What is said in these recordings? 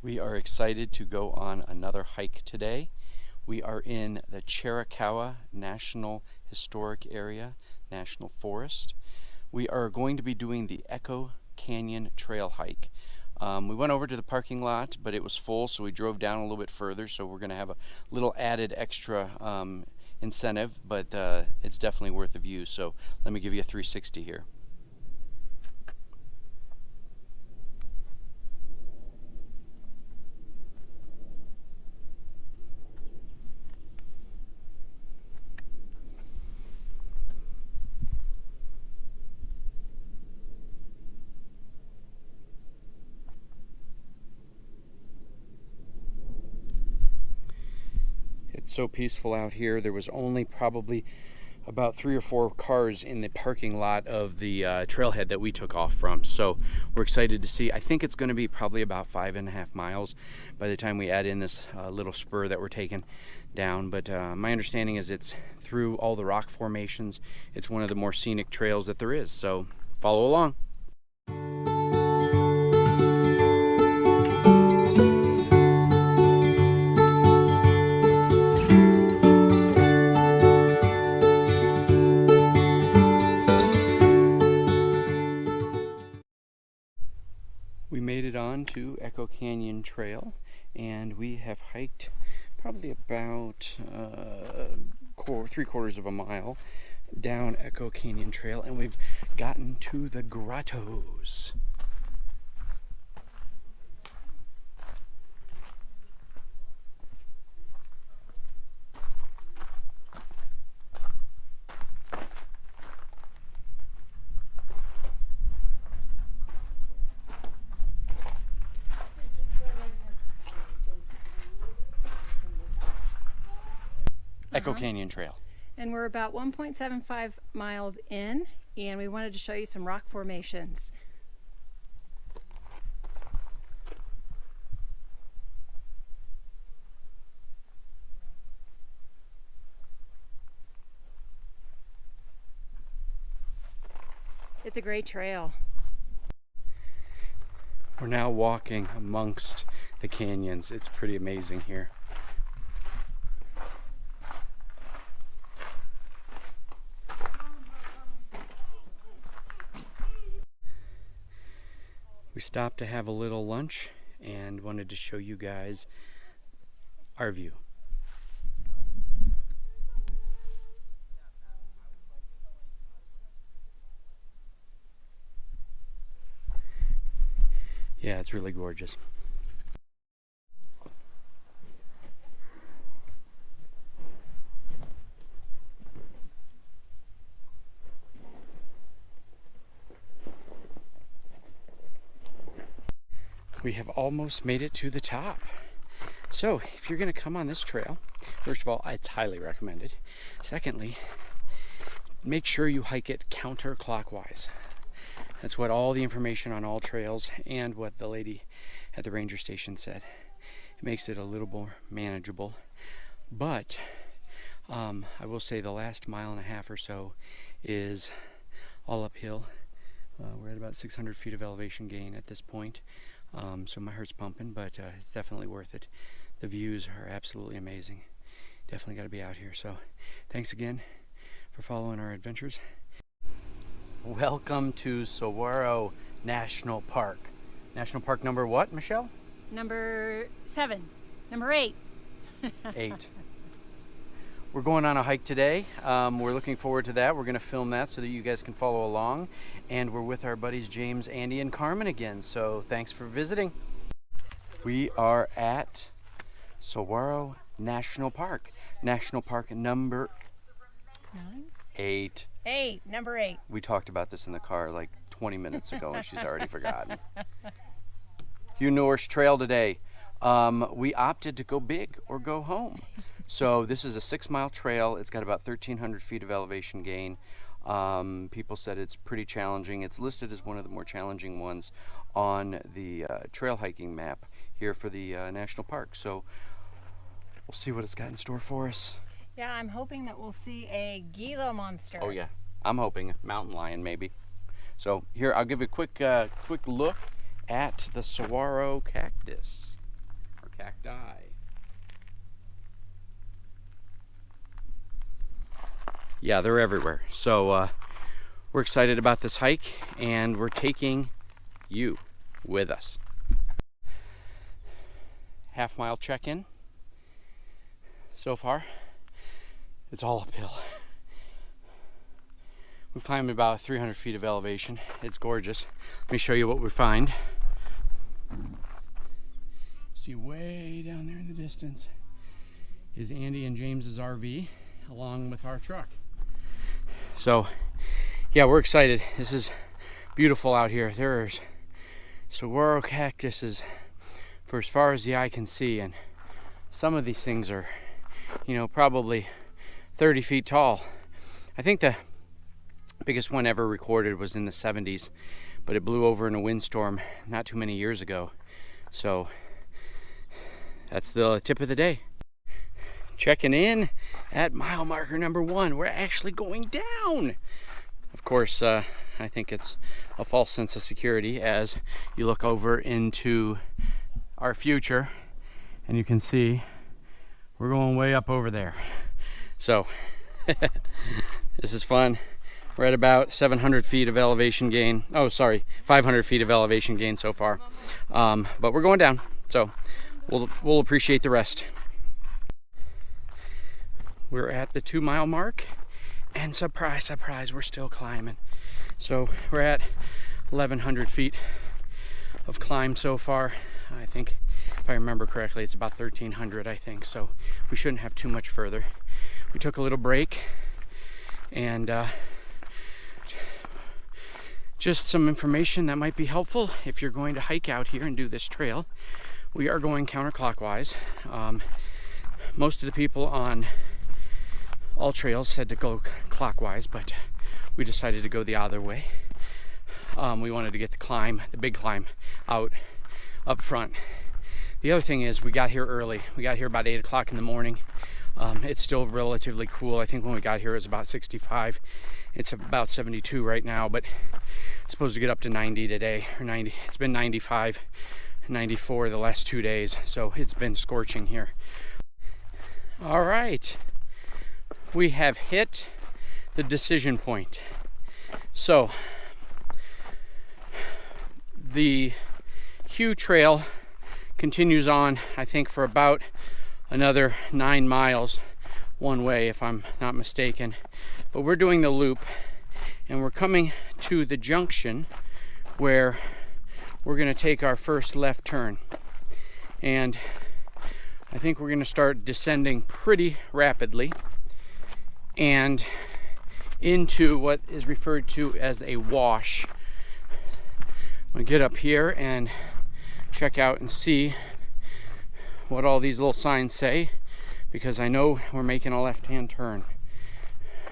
We are excited to go on another hike today. We are in the Chiricahua National Historic Area, National Forest. We are going to be doing the Echo Canyon Trail hike. We went over to the parking lot, but it was full, so we drove down a little bit further, so we're going to have a little added extra incentive, but it's definitely worth the view. So let me give you a 360 here. It's so peaceful out here. There was only probably about 3 or 4 cars in the parking lot of the trailhead that we took off from. So we're excited to see. I think it's going to be probably about 5.5 miles by the time we add in this little spur that we're taking down. But my understanding is it's through all the rock formations. It's one of the more scenic trails that there is. So follow along. We made it on to Echo Canyon Trail, and we have hiked probably about 3/4 of a mile down Echo Canyon Trail, and we've gotten to the grottos. Echo Canyon Trail. And we're about 1.75 miles in, and we wanted to show you some rock formations. It's a great trail. We're now walking amongst the canyons. It's pretty amazing here. We stopped to have a little lunch and wanted to show you guys our view. Yeah, it's really gorgeous. We have almost made it to the top. So if you're going to come on this trail, first of all, it's highly recommended. Secondly, make sure you hike it counterclockwise. That's what all the information on all trails and what the lady at the ranger station said. It makes it a little more manageable. But I will say the last 1.5 miles or so is all uphill. We're at about 600 feet of elevation gain at this point. So my heart's pumping, but it's definitely worth it. The views are absolutely amazing. Definitely got to be out here. So thanks again for following our adventures. Welcome to Saguaro National Park. National Park number what, Michelle? Number 7. Number 8. 8. We're going on a hike today. We're looking forward to that. We're going to film that so that you guys can follow along. And we're with our buddies James, Andy, and Carmen again. So thanks for visiting. We are at Saguaro National Park. National Park number 8. 8. Number 8. We talked about this in the car like 20 minutes ago and she's already forgotten. Norse Trail today. We opted to go big or go home. So this is a 6-mile trail. It's got about 1,300 feet of elevation gain. People said it's pretty challenging. It's listed as one of the more challenging ones on the trail hiking map here for the national park. So we'll see what it's got in store for us. Yeah, I'm hoping that we'll see a Gila monster. Oh yeah, I'm hoping mountain lion maybe. So here, I'll give a quick look at the saguaro cactus. cacti. Yeah, they're everywhere. So we're excited about this hike, and we're taking you with us. Half-mile check-in. So far, it's all uphill. We've climbed about 300 feet of elevation. It's gorgeous. Let me show you what we find. See way down there in the distance is Andy and James's RV along with our truck. So yeah, we're excited. This is beautiful out here. There's saguaro cactuses for as far as the eye can see, and some of these things are, you know, probably 30 feet tall. I think the biggest one ever recorded was in the 70s, but it blew over in a windstorm not too many years ago. So that's the tip of the day. Checking in at mile marker number 1. We're actually going down. Of course, I think it's a false sense of security as you look over into our future and you can see we're going way up over there. So this is fun. We're at about 700 feet of elevation gain. Oh, sorry, 500 feet of elevation gain so far. But we're going down, so we'll appreciate the rest. We're at the 2 mile mark, and surprise, surprise, we're still climbing. So we're at 1,100 feet of climb so far. I think, if I remember correctly, it's about 1,300, I think. So we shouldn't have too much further. We took a little break, and just some information that might be helpful if you're going to hike out here and do this trail. We are going counterclockwise. Most of the people on all trails said to go clockwise, but we decided to go the other way. We wanted to get the big climb out up front. The other thing is we got here early. We got here about 8 o'clock in the morning. It's still relatively cool. I think when we got here it was about 65. It's about 72 right now, but it's supposed to get up to 90 today, or 90. It's been 95, 94 the last 2 days, so it's been scorching here. All right, we have hit the decision point. So the Hugh Trail continues on, I think, for about another 9 miles one way, if I'm not mistaken. But we're doing the loop, and we're coming to the junction where we're going to take our first left turn. And I think we're going to start descending pretty rapidly and into what is referred to as a wash. I'm going to get up here and check out and see what all these little signs say, because I know we're making a left-hand turn.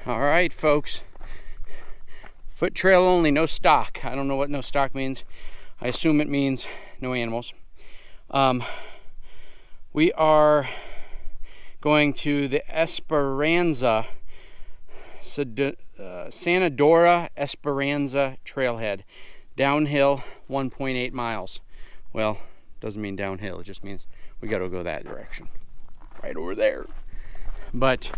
All right, folks. Foot trail only, no stock. I don't know what no stock means. I assume it means no animals. We are going to the Esperanza, Sanadora Esperanza trailhead. Downhill, 1.8 miles. Well, doesn't mean downhill. It just means we got to go that direction. Right over there. But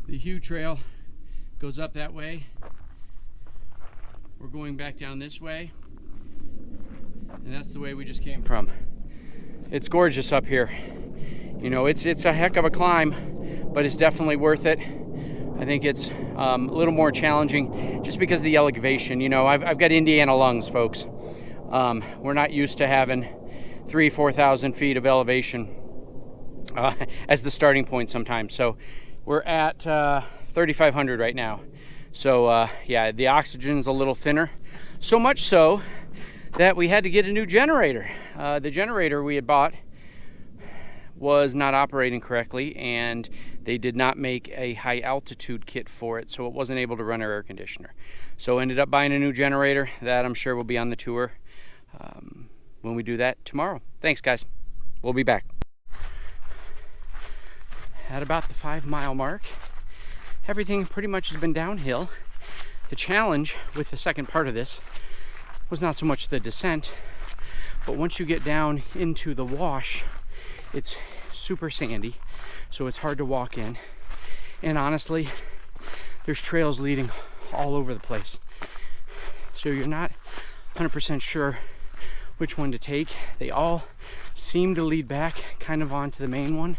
the Hugh Trail goes up that way. We're going back down this way. And that's the way we just came from. It's gorgeous up here. You know, it's a heck of a climb, but it's definitely worth it. I think it's a little more challenging just because of the elevation. You know, I've got Indiana lungs, folks. We're not used to having 3,000-4,000 feet of elevation as the starting point sometimes. So we're at 3,500 right now. So yeah, the oxygen's a little thinner. So much so that we had to get a new generator. The generator we had bought was not operating correctly, and they did not make a high altitude kit for it, so it wasn't able to run our air conditioner. So ended up buying a new generator that I'm sure will be on the tour when we do that tomorrow. Thanks, guys. We'll be back. At about the 5 mile mark, everything pretty much has been downhill. The challenge with the second part of this was not so much the descent, But once you get down into the wash, it's super sandy, so it's hard to walk in. And honestly, there's trails leading all over the place. So you're not 100% sure which one to take. They all seem to lead back kind of onto the main one,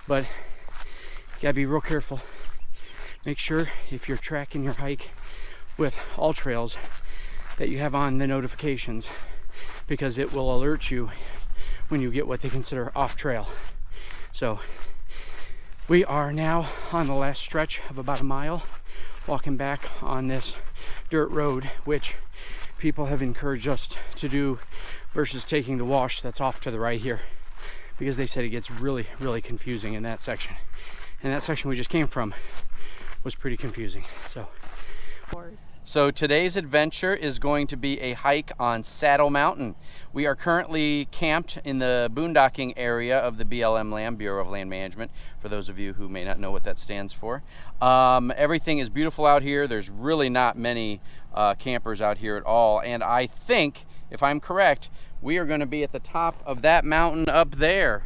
but you gotta be real careful. Make sure if you're tracking your hike with All Trails that you have on the notifications, because it will alert you when you get what they consider off trail. So we are now on the last stretch of about a mile, walking back on this dirt road, which people have encouraged us to do versus taking the wash that's off to the right here, because they said it gets really, really confusing in that section. And that section we just came from was pretty confusing. So today's adventure is going to be a hike on Saddle Mountain. We are currently camped in the boondocking area of the BLM land, Bureau of Land Management, for those of you who may not know what that stands for. Everything is beautiful out here. There's really not many campers out here at all. And I think, if I'm correct, we are going to be at the top of that mountain up there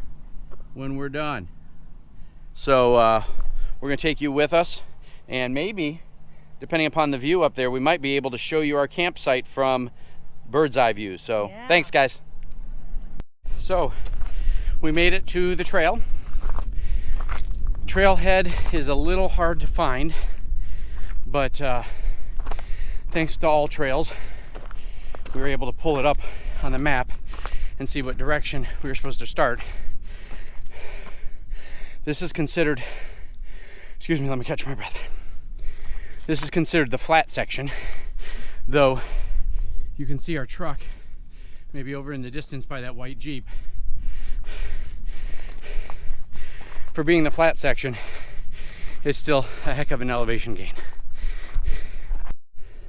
when we're done. So we're going to take you with us, and maybe, depending upon the view up there, we might be able to show you our campsite from bird's eye view. So yeah. Thanks, guys. So we made it to the trail. Trailhead is a little hard to find, but thanks to All Trails, we were able to pull it up on the map and see what direction we were supposed to start. This is considered, excuse me, let me catch my breath. This is considered the flat section, though you can see our truck maybe over in the distance by that white Jeep. For being the flat section, it's still a heck of an elevation gain.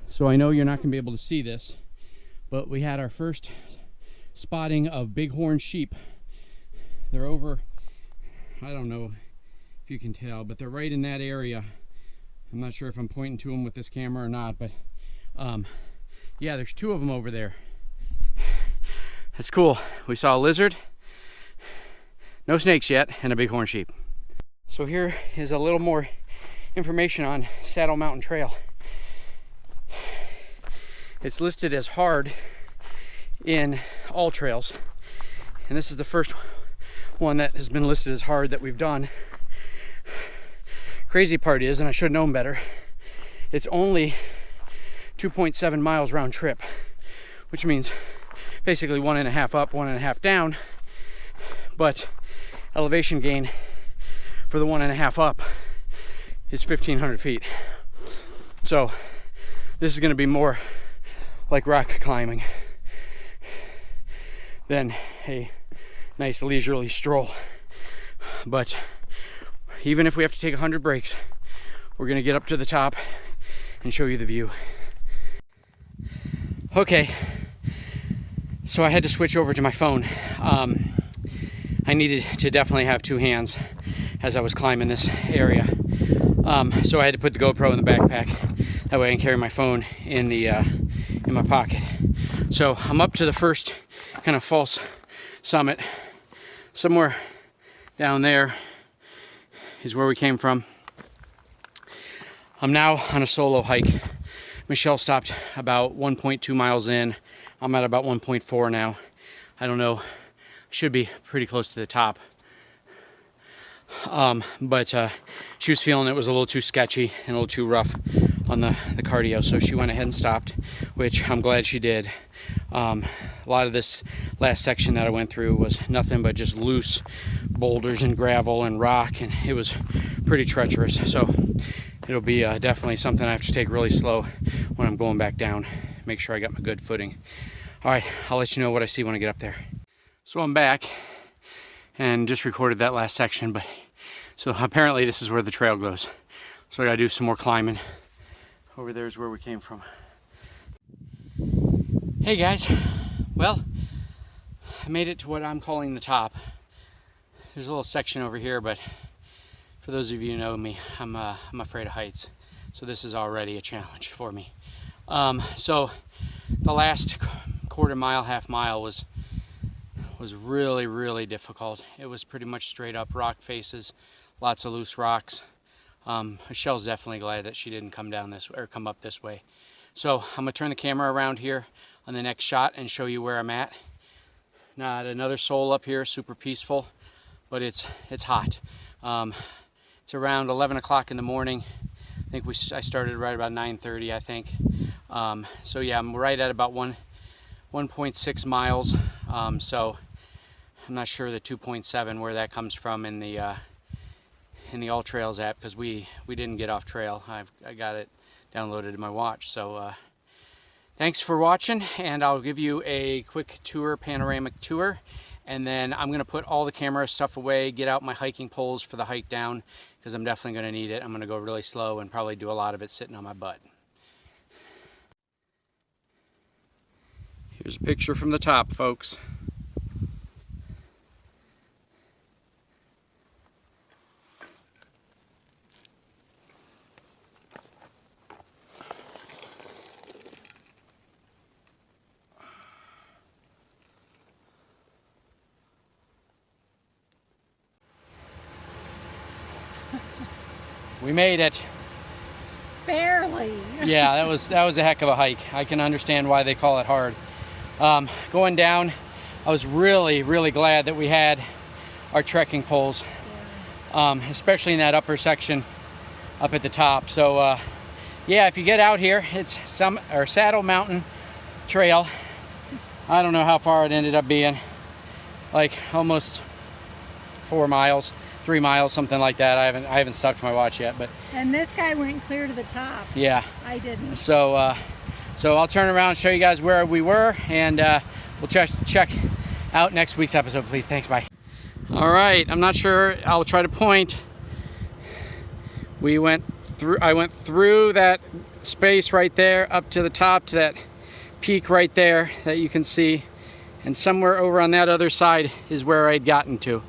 So I know you're not going to be able to see this, but we had our first spotting of bighorn sheep. They're over, I don't know if you can tell, but they're right in that area. I'm not sure if I'm pointing to them with this camera or not, but yeah, there's two of them over there. That's cool. We saw a lizard, no snakes yet, and a bighorn sheep. So here is a little more information on Saddle Mountain Trail. It's listed as hard in All Trails, and this is the first one that has been listed as hard that we've done. Crazy part is, and I should have known better, it's only 2.7 miles round trip, which means basically 1.5 up, 1.5 down, but elevation gain for the 1.5 up is 1,500 feet. So this is going to be more like rock climbing than a nice leisurely stroll. But even if we have to take 100 breaks, we're going to get up to the top and show you the view. Okay, so I had to switch over to my phone. I needed to definitely have two hands as I was climbing this area. So I had to put the GoPro in the backpack. That way I can carry my phone in my pocket. So I'm up to the first kind of false summit. Somewhere down there is where we came from. I'm now on a solo hike. Michelle stopped about 1.2 miles in. I'm at about 1.4 now. I don't know, should be pretty close to the top. But she was feeling it was a little too sketchy and a little too rough on the cardio, so she went ahead and stopped, which I'm glad she did. A lot of this last section that I went through was nothing but just loose boulders and gravel and rock, and it was pretty treacherous. So it'll be definitely something I have to take really slow when I'm going back down. Make sure I got my good footing. All right, I'll let you know what I see when I get up there. So I'm back and just recorded that last section, but so apparently this is where the trail goes. So I gotta do some more climbing. Over there is where we came from. Hey guys, well, I made it to what I'm calling the top. There's a little section over here, but for those of you who know me, I'm afraid of heights. So this is already a challenge for me. So the last quarter mile, half mile was was really, really difficult. It was pretty much straight up rock faces, lots of loose rocks. Michelle's definitely glad that she didn't come down this or come up this way. So I'm gonna turn the camera around here on the next shot and show you where I'm at. Not another soul up here, super peaceful, but it's hot. It's around 11 o'clock in the morning. I think I started right about 9:30, I think. So yeah, I'm right at about 1.6 miles. So I'm not sure the 2.7 where that comes from in the All Trails app, because we didn't get off trail. I got it downloaded in my watch. So thanks for watching, and I'll give you a quick tour, panoramic tour, and then I'm gonna put all the camera stuff away, get out my hiking poles for the hike down, because I'm definitely gonna need it. I'm gonna go really slow and probably do a lot of it sitting on my butt. Here's a picture from the top, folks. We made it. Barely. Yeah, that was a heck of a hike. I can understand why they call it hard. Going down, I was really, really glad that we had our trekking poles, especially in that upper section up at the top. So yeah, if you get out here, it's Saddle Mountain Trail. I don't know how far it ended up being, like almost 4 miles. 3 miles, something like that. I haven't stopped my watch yet, but. And this guy went clear to the top. Yeah. I didn't. So, so I'll turn around and show you guys where we were, and we'll check out next week's episode, please. Thanks, bye. All right, I'm not sure. I'll try to point. I went through that space right there, up to the top, to that peak right there that you can see, and somewhere over on that other side is where I'd gotten to.